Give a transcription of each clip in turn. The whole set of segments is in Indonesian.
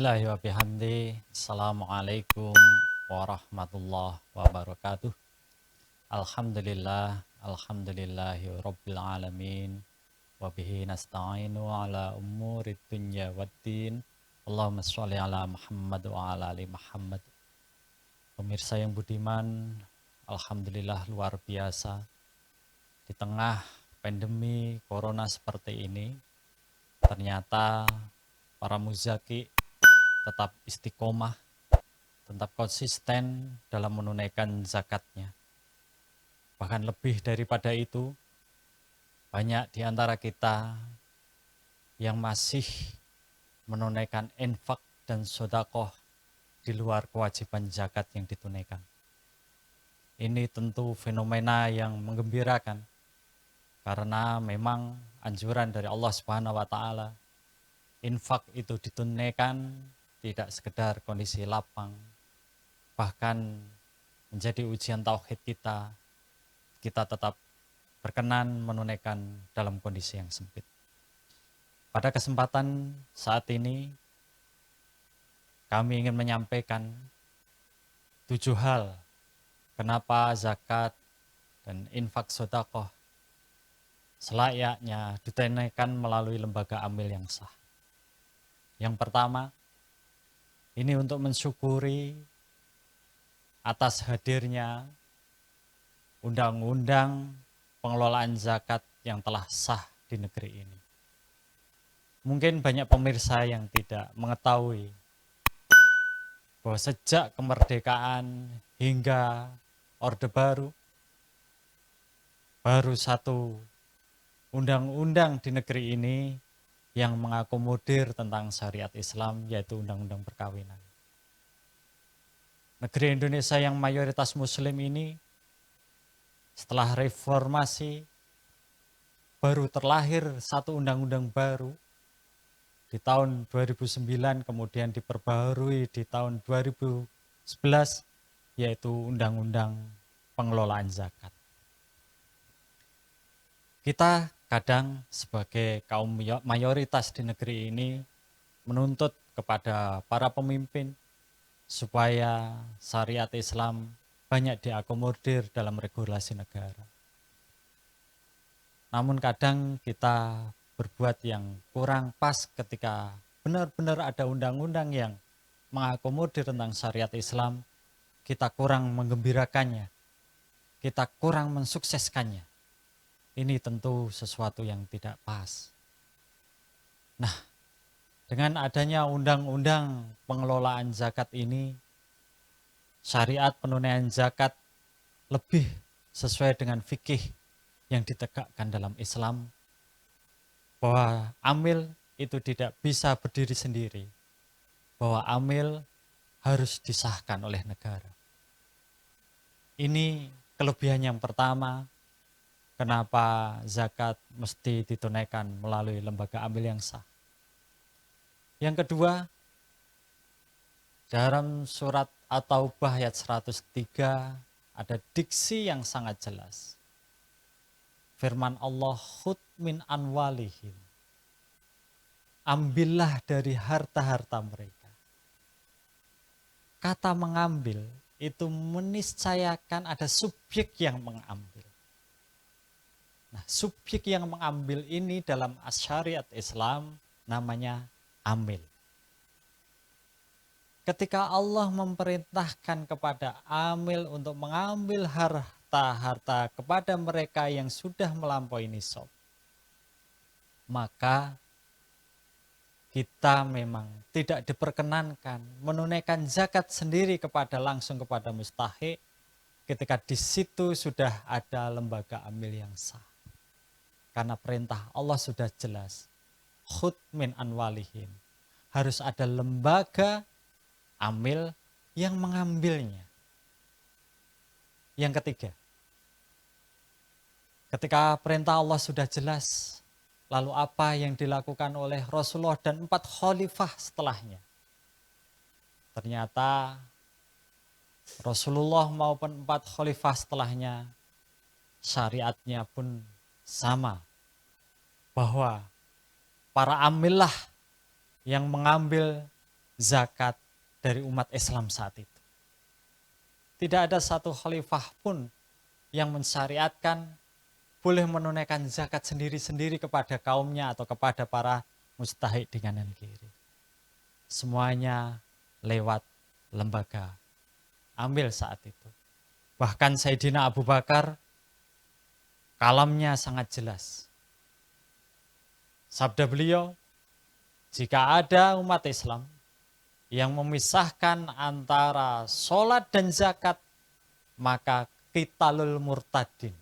Subhanallahi wa bihamdi. Assalamualaikum warahmatullahi wabarakatuh. Alhamdulillahi rabbil alamin. Wa bihi nasta'inu ala umuri dunya waddin. Allahumma sholli ala Muhammad wa ala ali Muhammad. Pemirsa yang budiman, alhamdulillah luar biasa. Di tengah pandemi corona seperti ini, ternyata para muzaki tetap istiqomah, tetap konsisten dalam menunaikan zakatnya. Bahkan lebih daripada itu, banyak di antara kita yang masih menunaikan infak dan sedekah di luar kewajiban zakat yang ditunaikan. Ini tentu fenomena yang menggembirakan, karena memang anjuran dari Allah Subhanahu wa Ta'ala, infak itu ditunaikan tidak sekedar kondisi lapang, bahkan menjadi ujian tauhid kita tetap berkenan menunaikan dalam kondisi yang sempit. Pada kesempatan saat ini, kami ingin menyampaikan 7 hal kenapa zakat dan infak sedekah selayaknya ditunaikan melalui lembaga amil yang sah. Yang pertama, ini untuk mensyukuri atas hadirnya undang-undang pengelolaan zakat yang telah sah di negeri ini. Mungkin banyak pemirsa yang tidak mengetahui bahwa sejak kemerdekaan hingga Orde Baru, baru satu undang-undang di negeri ini yang mengakomodir tentang syariat Islam, yaitu undang-undang perkawinan. Negeri Indonesia yang mayoritas muslim ini setelah reformasi baru terlahir satu undang-undang baru di tahun 2009, kemudian diperbaharui di tahun 2011, yaitu undang-undang pengelolaan zakat. Kita kadang sebagai kaum mayoritas di negeri ini menuntut kepada para pemimpin supaya syariat Islam banyak diakomodir dalam regulasi negara. Namun kadang kita berbuat yang kurang pas ketika benar-benar ada undang-undang yang mengakomodir tentang syariat Islam, kita kurang menggembirakannya, kita kurang mensukseskannya. Ini tentu sesuatu yang tidak pas. Nah, dengan adanya undang-undang pengelolaan zakat ini, syariat penunaian zakat lebih sesuai dengan fikih yang ditegakkan dalam Islam, bahwa amil itu tidak bisa berdiri sendiri, bahwa amil harus disahkan oleh negara. Ini kelebihan yang pertama, kenapa zakat mesti ditunaikan melalui lembaga amil yang sah. Yang kedua, dalam surat At-Taubah ayat 103 ada diksi yang sangat jelas. Firman Allah, khud min anwalihim, ambillah dari harta-harta mereka. Kata mengambil itu meniscayakan ada subjek yang mengambil. Nah, subjek yang mengambil ini dalam syariat Islam namanya amil. Ketika Allah memerintahkan kepada amil untuk mengambil harta kepada mereka yang sudah melampaui nisab, maka kita memang tidak diperkenankan menunaikan zakat sendiri langsung kepada mustahik ketika di situ sudah ada lembaga amil yang sah. Karena perintah Allah sudah jelas, khud min anwalihim, harus ada lembaga amil yang mengambilnya. Yang ketiga, ketika perintah Allah sudah jelas, lalu apa yang dilakukan oleh Rasulullah dan 4 khalifah setelahnya? Ternyata Rasulullah maupun 4 khalifah setelahnya syariatnya pun sama, bahwa para amillah yang mengambil zakat dari umat Islam saat itu. Tidak ada satu khalifah pun yang mensyariatkan boleh menunaikan zakat sendiri-sendiri kepada kaumnya atau kepada para mustahik di kanan kiri. Semuanya lewat lembaga amil saat itu. Bahkan Sayyidina Abu Bakar kalamnya sangat jelas. Sabda beliau, jika ada umat Islam yang memisahkan antara sholat dan zakat, maka qitalul murtadin.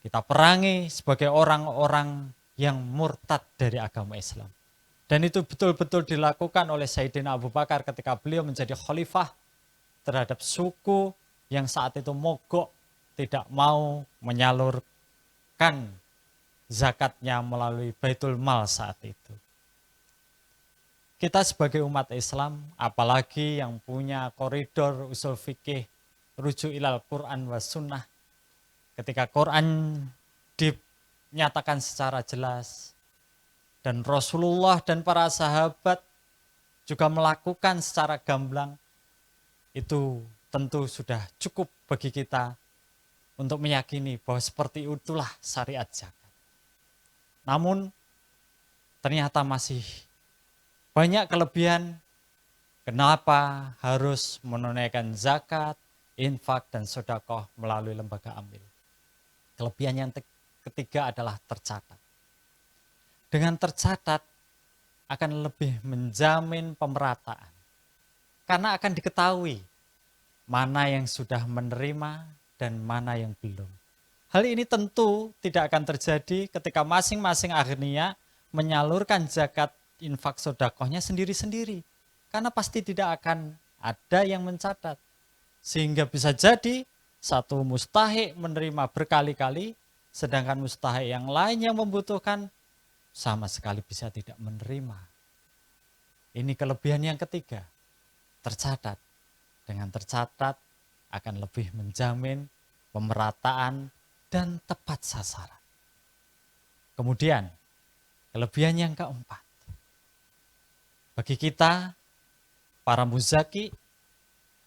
Kita perangi sebagai orang-orang yang murtad dari agama Islam. Dan itu betul-betul dilakukan oleh Sayyidina Abu Bakar ketika beliau menjadi khalifah terhadap suku yang saat itu mogok, tidak mau menyalurkan zakatnya melalui Baitul Mal saat itu. Kita sebagai umat Islam, apalagi yang punya koridor usul fikih, rujuk ilal Quran wa sunnah, ketika Quran dinyatakan secara jelas, dan Rasulullah dan para sahabat juga melakukan secara gamblang, itu tentu sudah cukup bagi kita untuk meyakini bahwa seperti itulah syariat zakat. Namun ternyata masih banyak kelebihan kenapa harus menunaikan zakat, infak, dan sedekah melalui lembaga amil. Kelebihan yang ketiga adalah tercatat. Dengan tercatat akan lebih menjamin pemerataan. Karena akan diketahui mana yang sudah menerima dan mana yang belum. Hal ini tentu tidak akan terjadi ketika masing-masing aghnia menyalurkan zakat infak sedekahnya sendiri-sendiri. Karena pasti tidak akan ada yang mencatat. Sehingga bisa jadi satu mustahik menerima berkali-kali, sedangkan mustahik yang lain yang membutuhkan sama sekali bisa tidak menerima. Ini kelebihan yang ketiga, tercatat. Dengan tercatat akan lebih menjamin pemerataan dan tepat sasaran. Kemudian, kelebihan yang keempat. Bagi kita, para muzaki,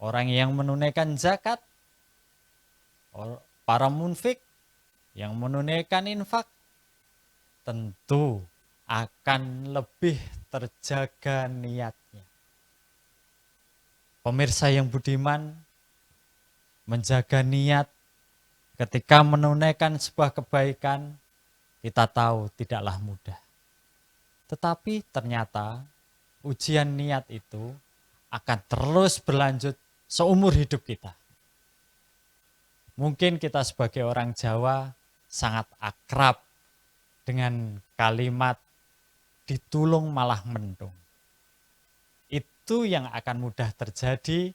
orang yang menunaikan zakat, para munfik yang menunaikan infak, tentu akan lebih terjaga niatnya. Pemirsa yang budiman, menjaga niat ketika menunaikan sebuah kebaikan, kita tahu tidaklah mudah. Tetapi ternyata ujian niat itu akan terus berlanjut seumur hidup kita. Mungkin kita sebagai orang Jawa sangat akrab dengan kalimat ditulung malah mendung. Itu yang akan mudah terjadi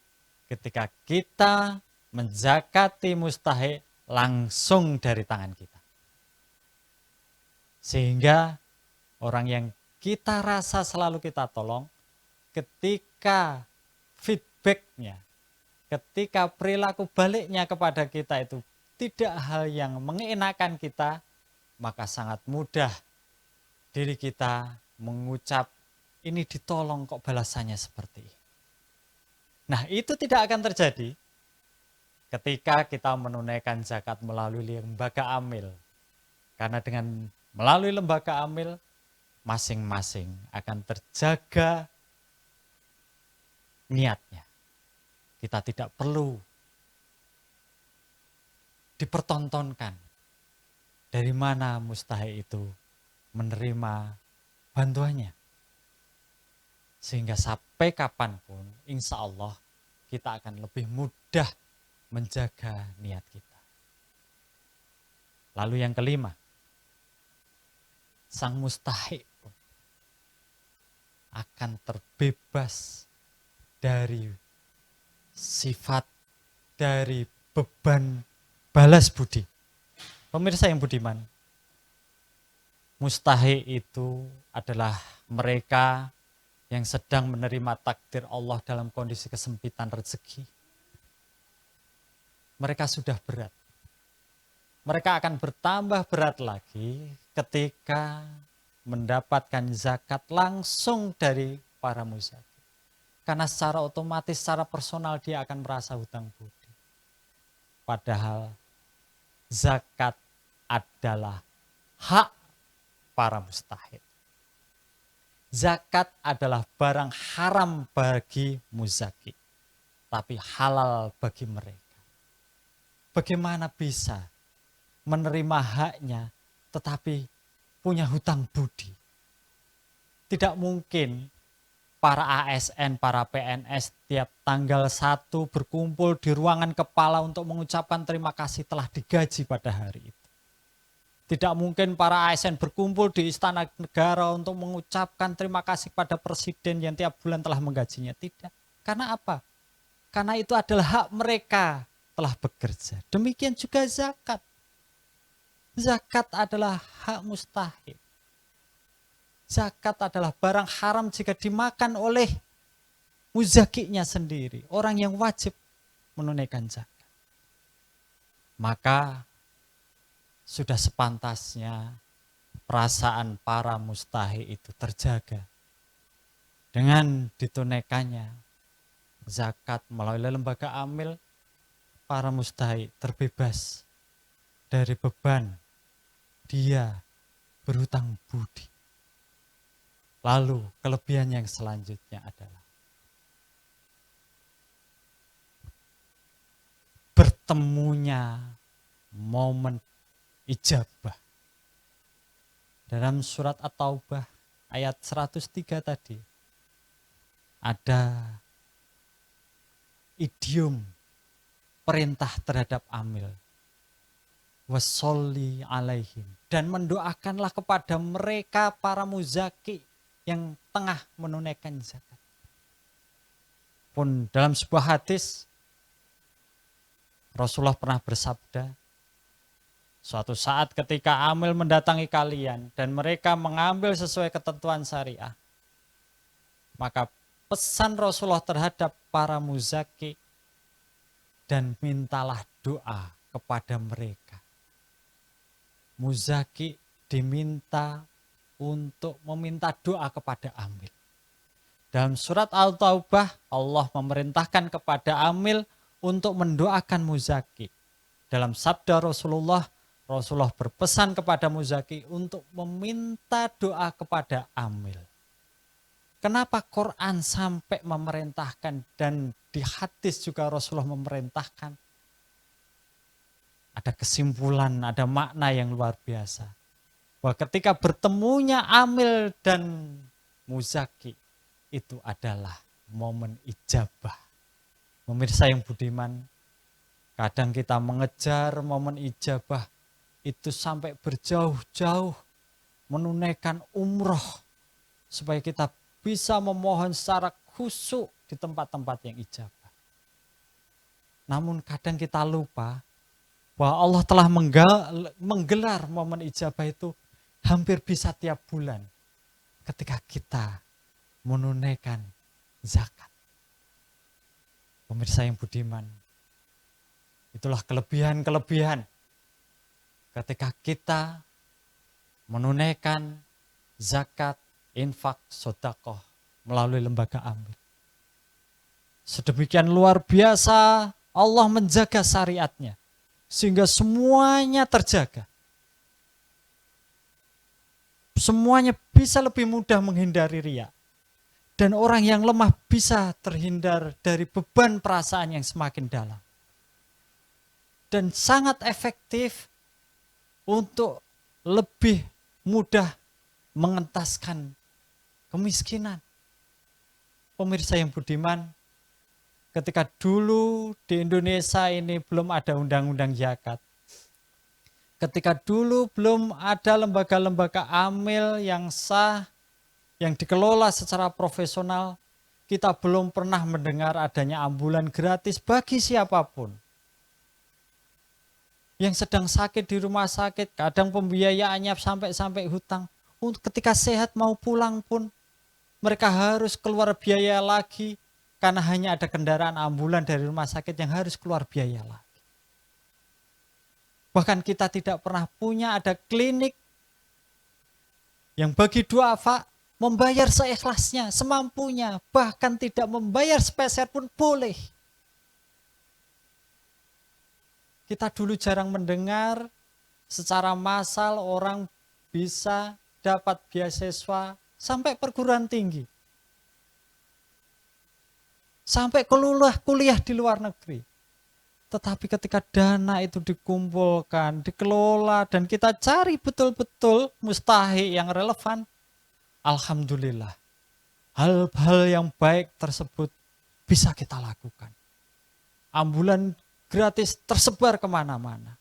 ketika kita menzakati mustahik langsung dari tangan kita. Sehingga orang yang kita rasa selalu kita tolong, ketika feedbacknya, ketika perilaku baliknya kepada kita itu tidak hal yang mengenakan kita, maka sangat mudah diri kita mengucap, ini ditolong kok balasannya seperti ini. Nah, itu tidak akan terjadi ketika kita menunaikan zakat melalui lembaga amil. Karena dengan melalui lembaga amil, masing-masing akan terjaga niatnya. Kita tidak perlu dipertontonkan dari mana mustahik itu menerima bantuannya. Sehingga sampai kapanpun insya Allah kita akan lebih mudah menjaga niat kita. Lalu yang kelima, sang mustahik pun akan terbebas dari sifat, dari beban balas budi. Pemirsa yang budiman, mustahik itu adalah mereka yang sedang menerima takdir Allah dalam kondisi kesempitan rezeki. Mereka sudah berat. Mereka akan bertambah berat lagi ketika mendapatkan zakat langsung dari para muzaki. Karena secara otomatis, secara personal dia akan merasa hutang budi. Padahal zakat adalah hak para mustahik. Zakat adalah barang haram bagi muzaki, tapi halal bagi mereka. Bagaimana bisa menerima haknya tetapi punya hutang budi? Tidak mungkin para ASN, para PNS tiap tanggal 1 berkumpul di ruangan kepala untuk mengucapkan terima kasih telah digaji pada hari itu. Tidak mungkin para ASN berkumpul di Istana Negara untuk mengucapkan terima kasih pada presiden yang tiap bulan telah menggajinya. Tidak. Karena apa? Karena itu adalah hak mereka telah bekerja. Demikian juga zakat. Zakat adalah hak mustahik. Zakat adalah barang haram jika dimakan oleh muzakinya sendiri. Orang yang wajib menunaikan zakat. Maka sudah sepantasnya perasaan para mustahik itu terjaga. Dengan ditunaikannya zakat melalui lembaga amil, para mustahik terbebas dari beban dia berhutang budi. Lalu kelebihan yang selanjutnya adalah bertemunya momen ijabah. Dalam surat At-Taubah ayat 103 tadi ada idiom perintah terhadap amil. Washolli alaihim, dan mendoakanlah kepada mereka para muzaki yang tengah menunaikan zakat. Pun dalam sebuah hadis Rasulullah pernah bersabda, suatu saat ketika amil mendatangi kalian dan mereka mengambil sesuai ketentuan syariah, maka pesan Rasulullah terhadap para muzaki, dan mintalah doa kepada mereka. Muzaki diminta untuk meminta doa kepada amil. Dalam surat Al-Taubah, Allah memerintahkan kepada amil untuk mendoakan muzaki. Dalam sabda Rasulullah, Rasulullah berpesan kepada muzaki untuk meminta doa kepada amil. Kenapa Quran sampai memerintahkan dan di hadis juga Rasulullah memerintahkan? Ada kesimpulan, ada makna yang luar biasa. Bahwa ketika bertemunya amil dan muzaki, itu adalah momen ijabah. Pemirsa yang budiman, kadang kita mengejar momen ijabah itu sampai berjauh-jauh menunaikan umroh supaya kita bisa memohon secara khusyuk di tempat-tempat yang ijabah. Namun kadang kita lupa bahwa Allah telah menggelar momen ijabah itu hampir bisa tiap bulan ketika kita menunaikan zakat. Pemirsa yang budiman, itulah kelebihan-kelebihan ketika kita menunaikan zakat, infak, sedekah melalui lembaga amil. Sedemikian luar biasa Allah menjaga syariatnya sehingga semuanya terjaga. Semuanya bisa lebih mudah menghindari riya. Dan orang yang lemah bisa terhindar dari beban perasaan yang semakin dalam. Dan sangat efektif untuk lebih mudah mengentaskan kemiskinan. Pemirsa yang budiman, ketika dulu di Indonesia ini belum ada undang-undang zakat. Ketika dulu belum ada lembaga-lembaga amil yang sah, yang dikelola secara profesional, kita belum pernah mendengar adanya ambulan gratis bagi siapapun. Yang sedang sakit di rumah sakit, kadang pembiayaannya sampai hutang. Ketika sehat mau pulang pun, mereka harus keluar biaya lagi, karena hanya ada kendaraan ambulan dari rumah sakit yang harus keluar biaya lagi. Bahkan kita tidak pernah punya ada klinik yang bagi duafa membayar seikhlasnya, semampunya, bahkan tidak membayar sepeser pun boleh. Kita dulu jarang mendengar secara massal orang bisa dapat beasiswa sampai perguruan tinggi. Sampai kuliah di luar negeri. Tetapi ketika dana itu dikumpulkan, dikelola, dan kita cari betul-betul mustahik yang relevan, alhamdulillah, hal-hal yang baik tersebut bisa kita lakukan. Ambulan gratis tersebar kemana-mana.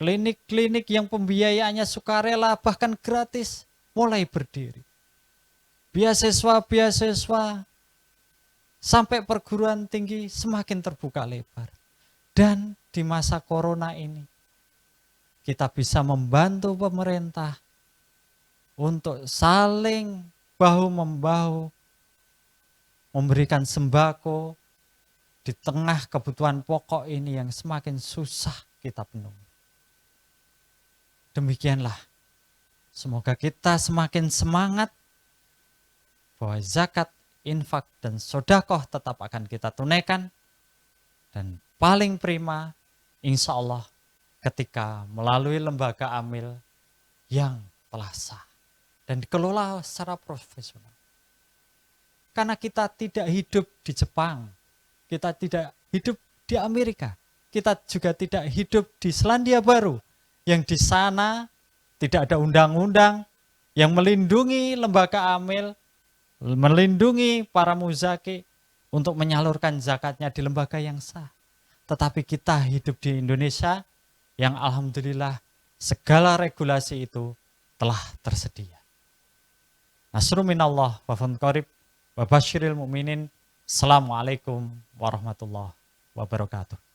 Klinik-klinik yang pembiayaannya sukarela bahkan gratis mulai berdiri. Beasiswa-beasiswa sampai perguruan tinggi semakin terbuka lebar. Dan di masa corona ini, kita bisa membantu pemerintah untuk saling bahu-membahu, memberikan sembako di tengah kebutuhan pokok ini yang semakin susah kita penuhi. Demikianlah, semoga kita semakin semangat bahwa zakat, infak, dan sedekah tetap akan kita tunaikan. Dan paling prima, insya Allah, ketika melalui lembaga amil yang telah sah dan dikelola secara profesional. Karena kita tidak hidup di Jepang, kita tidak hidup di Amerika, kita juga tidak hidup di Selandia Baru, yang di sana tidak ada undang-undang yang melindungi lembaga amil, melindungi para muzaki untuk menyalurkan zakatnya di lembaga yang sah. Tetapi kita hidup di Indonesia yang alhamdulillah segala regulasi itu telah tersedia. Nasrun minallah wa fadlun qarib wa basyiril mu'minin. Assalamualaikum warahmatullahi wabarakatuh.